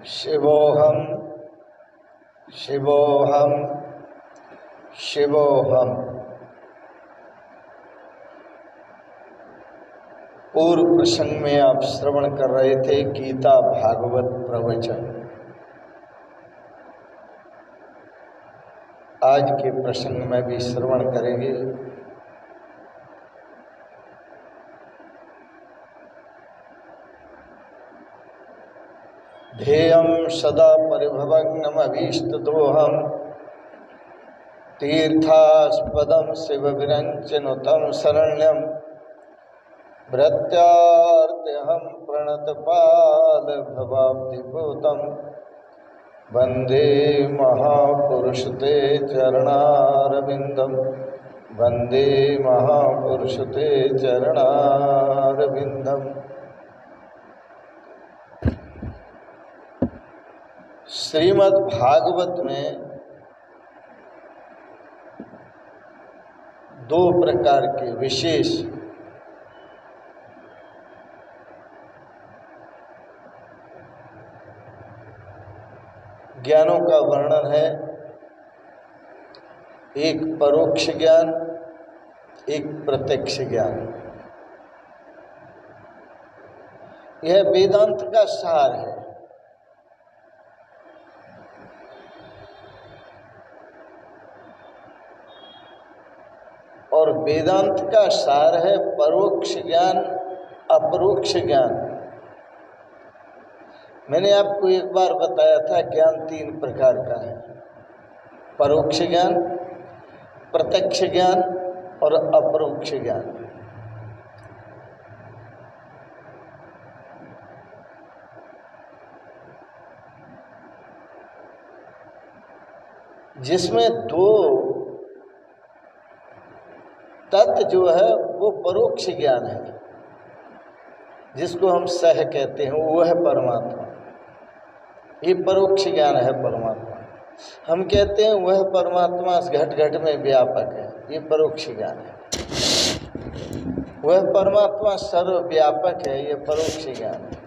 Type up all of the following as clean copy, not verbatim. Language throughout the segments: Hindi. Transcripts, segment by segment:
शिवोऽहं शिवोऽहं शिवोऽहं। पूर्व प्रसंग में आप श्रवण कर रहे थे गीता भागवत प्रवचन। आज के प्रसंग में भी श्रवण करेंगे। ध्येयं सदा परिभवग्नमभीष्टदोहं तीर्थास्पदं शिवविरञ्चनुतं शरण्यं भृत्यार्त्यहं प्रणतपालभवाब्धिभूतं वन्दे महापुरुष ते चरणारविन्दं वन्दे महापुरुष ते चरणारविन्दम्। श्रीमद् भागवत में दो प्रकार के विशेष ज्ञानों का वर्णन है। एक परोक्ष ज्ञान, एक प्रत्यक्ष ज्ञान। यह वेदांत का सार है। और वेदांत का सार है परोक्ष ज्ञान, अपरोक्ष ज्ञान। मैंने आपको एक बार बताया था ज्ञान तीन प्रकार का है: परोक्ष ज्ञान, प्रत्यक्ष ज्ञान और अपरोक्ष ज्ञान। जिसमें दो तत्व जो है वो परोक्ष ज्ञान है, जिसको हम सह कहते हैं, वो है परमात्मा। ये परोक्ष ज्ञान है परमात्मा। हम कहते हैं वह परमात्मा घट घट में व्यापक है, ये परोक्ष ज्ञान है। वह परमात्मा सर्वव्यापक है, ये परोक्ष ज्ञान है।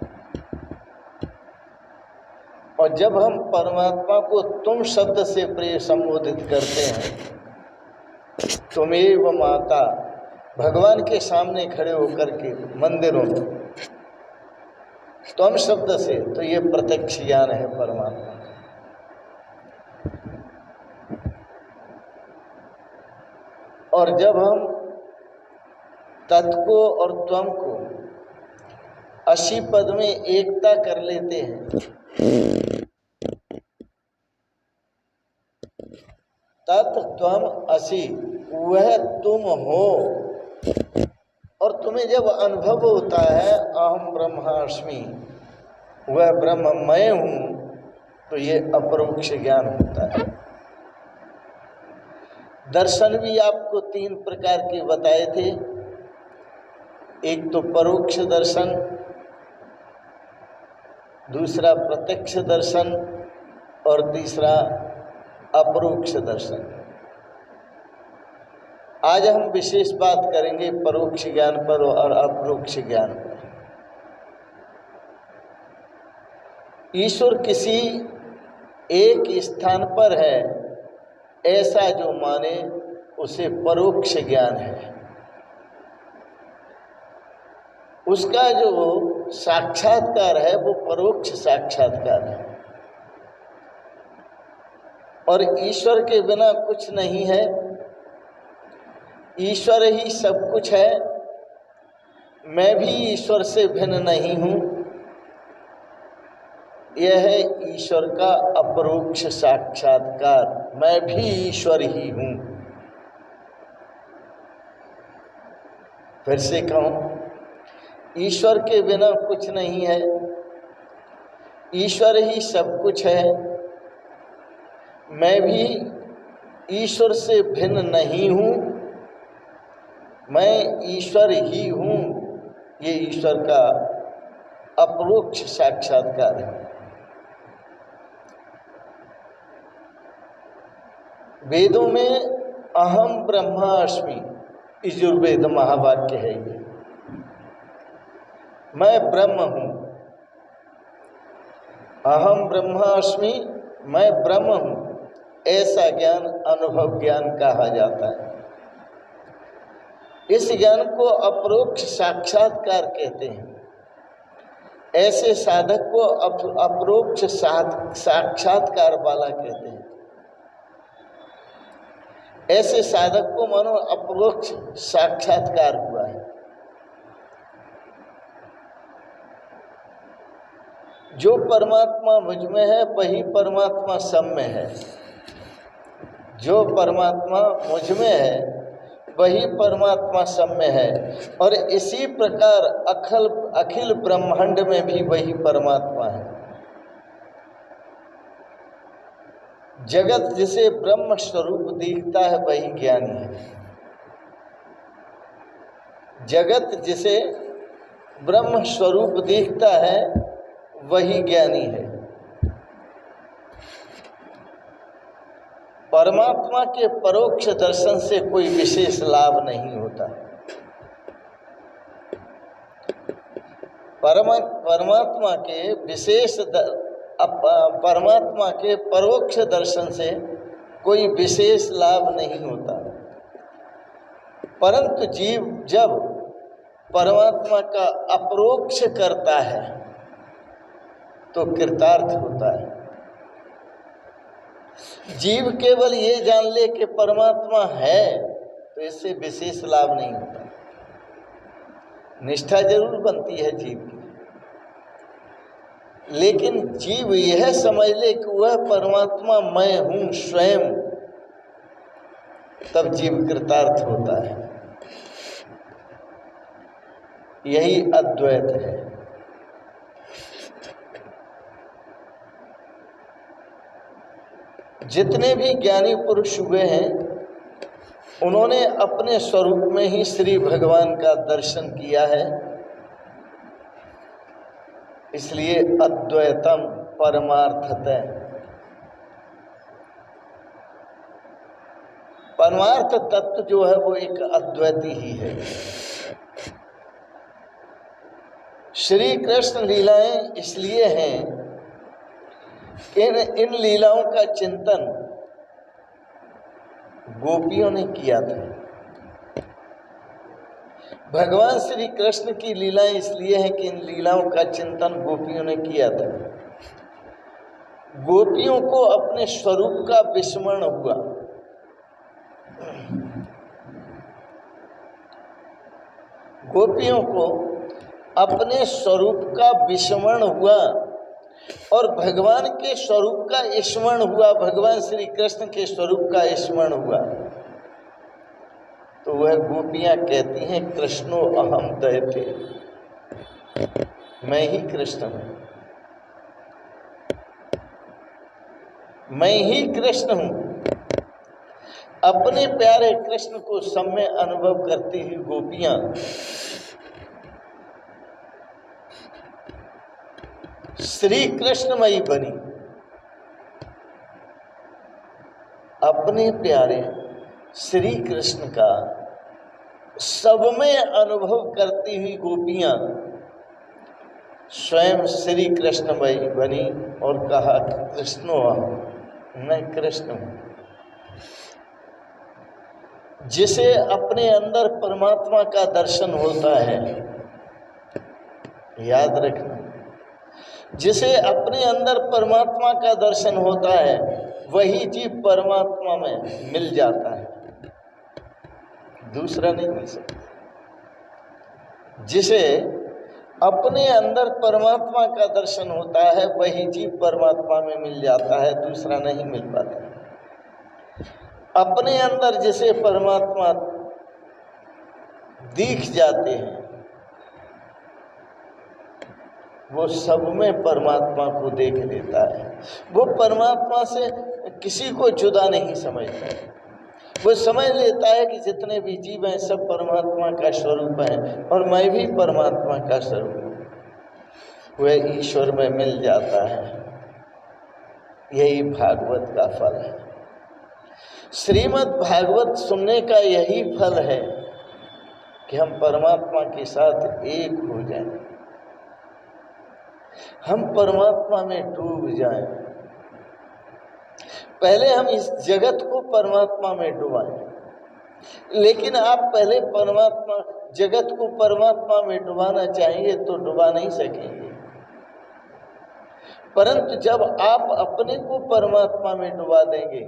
और जब हम परमात्मा को तुम शब्द से प्रिय संबोधित करते हैं, तुमेव माता, भगवान के सामने खड़े होकर के मंदिरों में तुम शब्द से, तो ये प्रत्यक्ष ज्ञान है परमात्मा। और जब हम तत् को और त्वम को 80 पद में एकता कर लेते हैं, तत् त्वम असि, वह तुम हो। और तुम्हें जब अनुभव होता है अहम ब्रह्मास्मि, वह ब्रह्म मैं हूँ, तो ये अपरोक्ष ज्ञान होता है। दर्शन भी आपको तीन प्रकार के बताए थे। एक तो परोक्ष दर्शन, दूसरा प्रत्यक्ष दर्शन और तीसरा अपरोक्ष दर्शन। आज हम विशेष बात करेंगे परोक्ष ज्ञान पर और अपरोक्ष ज्ञान पर। ईश्वर किसी एक स्थान पर है ऐसा जो माने, उसे परोक्ष ज्ञान है। उसका जो साक्षात्कार है वो परोक्ष साक्षात्कार है। और ईश्वर के बिना कुछ नहीं है, ईश्वर ही सब कुछ है। मैं भी ईश्वर से भिन्न नहीं हूँ। यह है ईश्वर का अपरोक्ष साक्षात्कार। मैं भी ईश्वर ही हूँ। फिर से कहूँ, ईश्वर के बिना कुछ नहीं है, ईश्वर ही सब कुछ है। मैं भी ईश्वर से भिन्न नहीं हूँ, मैं ईश्वर ही हूँ। ये ईश्वर का अपरोक्ष साक्षात्कार है। वेदों में अहम ब्रह्मास्मि, यजुर्वेद महावाक्य है ये। मैं ब्रह्म हूँ। अहम ब्रह्मास्मि, मैं ब्रह्म हूँ, ऐसा ज्ञान अनुभव ज्ञान कहा जाता है। इस ज्ञान को अपरोक्ष साक्षात्कार कहते हैं। ऐसे साधक को अपरोक्ष साक्षात्कार वाला कहते हैं। ऐसे साधक को मानो अपरोक्ष साक्षात्कार हुआ है। जो परमात्मा मुझ में है वही परमात्मा सब में है। जो परमात्मा मुझ में है वही परमात्मा सब में है। और इसी प्रकार अखिल ब्रह्मांड में भी वही परमात्मा है। जगत जिसे ब्रह्म स्वरूप दिखता है वही ज्ञानी है। जगत जिसे ब्रह्म स्वरूप दिखता है वही ज्ञानी है। परमात्मा के परोक्ष दर्शन से कोई विशेष लाभ नहीं होता। परमात्मा के परोक्ष दर्शन से कोई विशेष लाभ नहीं होता। परंतु जीव जब परमात्मा का अपरोक्ष करता है तो कृतार्थ होता है। जीव केवल ये जान ले कि परमात्मा है तो इससे विशेष लाभ नहीं होता। निष्ठा जरूर बनती है जीव की, लेकिन जीव यह समझ ले कि वह परमात्मा मैं हूं स्वयं, तब जीव कृतार्थ होता है। यही अद्वैत है। जितने भी ज्ञानी पुरुष हुए हैं उन्होंने अपने स्वरूप में ही श्री भगवान का दर्शन किया है। इसलिए अद्वैतम परमार्थतः, परमार्थ तत्व जो है वो एक अद्वैती ही है। श्री कृष्ण लीलाएं इसलिए हैं, इन लीलाओं का चिंतन गोपियों ने किया था। भगवान श्री कृष्ण की लीलाएं इसलिए हैं कि इन लीलाओं का चिंतन गोपियों ने किया था। गोपियों को अपने स्वरूप का विस्मरण हुआ। गोपियों को अपने स्वरूप का विस्मरण हुआ और भगवान के स्वरूप का स्मरण हुआ, भगवान श्री कृष्ण के स्वरूप का स्मरण हुआ। तो वह गोपियां कहती हैं कृष्णो अहम दयते, मैं ही कृष्ण हूं, मैं ही कृष्ण हूं। अपने प्यारे कृष्ण को सब में अनुभव करती हुई गोपियां श्री कृष्णमयी बनी। अपने प्यारे श्री कृष्ण का सब में अनुभव करती हुई गोपियां स्वयं श्री कृष्णमयी बनी और कहा कृष्णो अहम्, मैं कृष्ण हूं। जिसे अपने अंदर परमात्मा का दर्शन होता है, याद रखना, जिसे अपने अंदर परमात्मा का दर्शन होता है वही जीव परमात्मा में मिल जाता है, दूसरा नहीं मिल सकता। जिसे अपने अंदर परमात्मा का दर्शन होता है वही जीव परमात्मा में मिल जाता है, दूसरा नहीं मिल पाता। अपने अंदर जिसे परमात्मा दिख जाते हैं वो सब में परमात्मा को देख लेता है। वो परमात्मा से किसी को जुदा नहीं समझता। वो समझ लेता है कि जितने भी जीव हैं सब परमात्मा का स्वरूप हैं और मैं भी परमात्मा का स्वरूप हूँ। वह ईश्वर में मिल जाता है। यही भागवत का फल है। श्रीमद् भागवत सुनने का यही फल है कि हम परमात्मा के साथ एक हो जाएं। हम परमात्मा में डूब जाएं। पहले हम इस जगत को परमात्मा में डुबाएं। लेकिन आप पहले परमात्मा जगत को परमात्मा में डुबाना चाहेंगे तो डुबा नहीं सकेंगे। परंतु जब आप अपने को परमात्मा में डुबा देंगे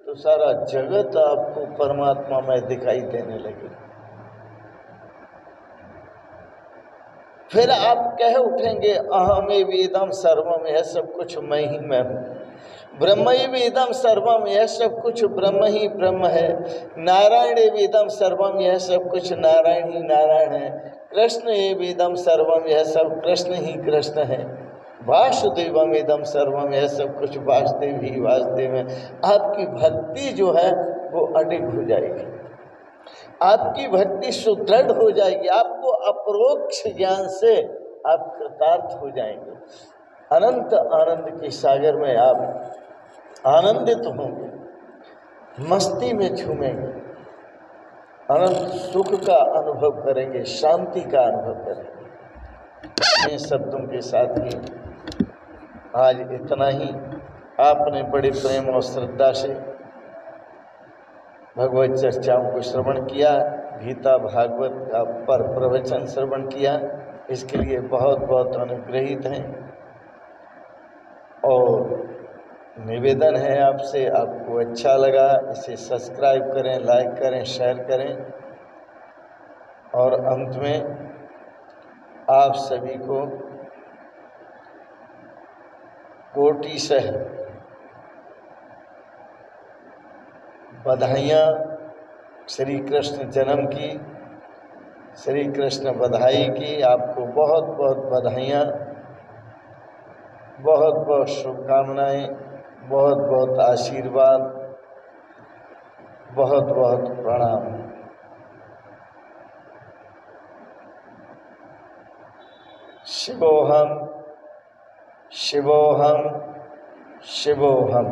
तो सारा जगत आपको परमात्मा में दिखाई देने लगेगा। फिर आप कह उठेंगे अहमेव इदं सर्वम, यह सब कुछ मैं ही मैं हूँ। ब्रह्मैव इदं सर्वम, यह सब कुछ ब्रह्म ही ब्रह्म है। नारायणेव इदं सर्वम, यह सब कुछ नारायण ही नारायण है। कृष्ण एव इदं सर्वम, यह सब कृष्ण ही कृष्ण है। वासुदेवम इदं सर्वम, यह सब कुछ वासुदेव ही वासुदेव है। आपकी भक्ति जो है वो अडिग हो जाएगी, आपकी भक्ति सुदृढ़ हो जाएगी। आपको अपरोक्ष ज्ञान से आप कृतार्थ हो जाएंगे। अनंत आनंद के सागर में आप आनंदित होंगे, मस्ती में झूमेंगे, अनंत सुख का अनुभव करेंगे, शांति का अनुभव करेंगे। इन शब्दों के साथ ही आज इतना ही। आपने बड़े प्रेम और श्रद्धा से भगवत चर्चाओं को श्रवण किया, गीता भागवत का पर प्रवचन श्रवण किया, इसके लिए बहुत बहुत अनुग्रहित हैं। और निवेदन है आपसे, आपको अच्छा लगा इसे सब्सक्राइब करें, लाइक करें, शेयर करें। और अंत में आप सभी को कोटिशः बधाइयाँ श्री कृष्ण जन्म की, श्री कृष्ण बधाई की। आपको बहुत बहुत बधाइयाँ, बहुत बहुत शुभकामनाएं, बहुत बहुत आशीर्वाद, बहुत बहुत प्रणाम। शिवोहम शिवोहम शिवोहम।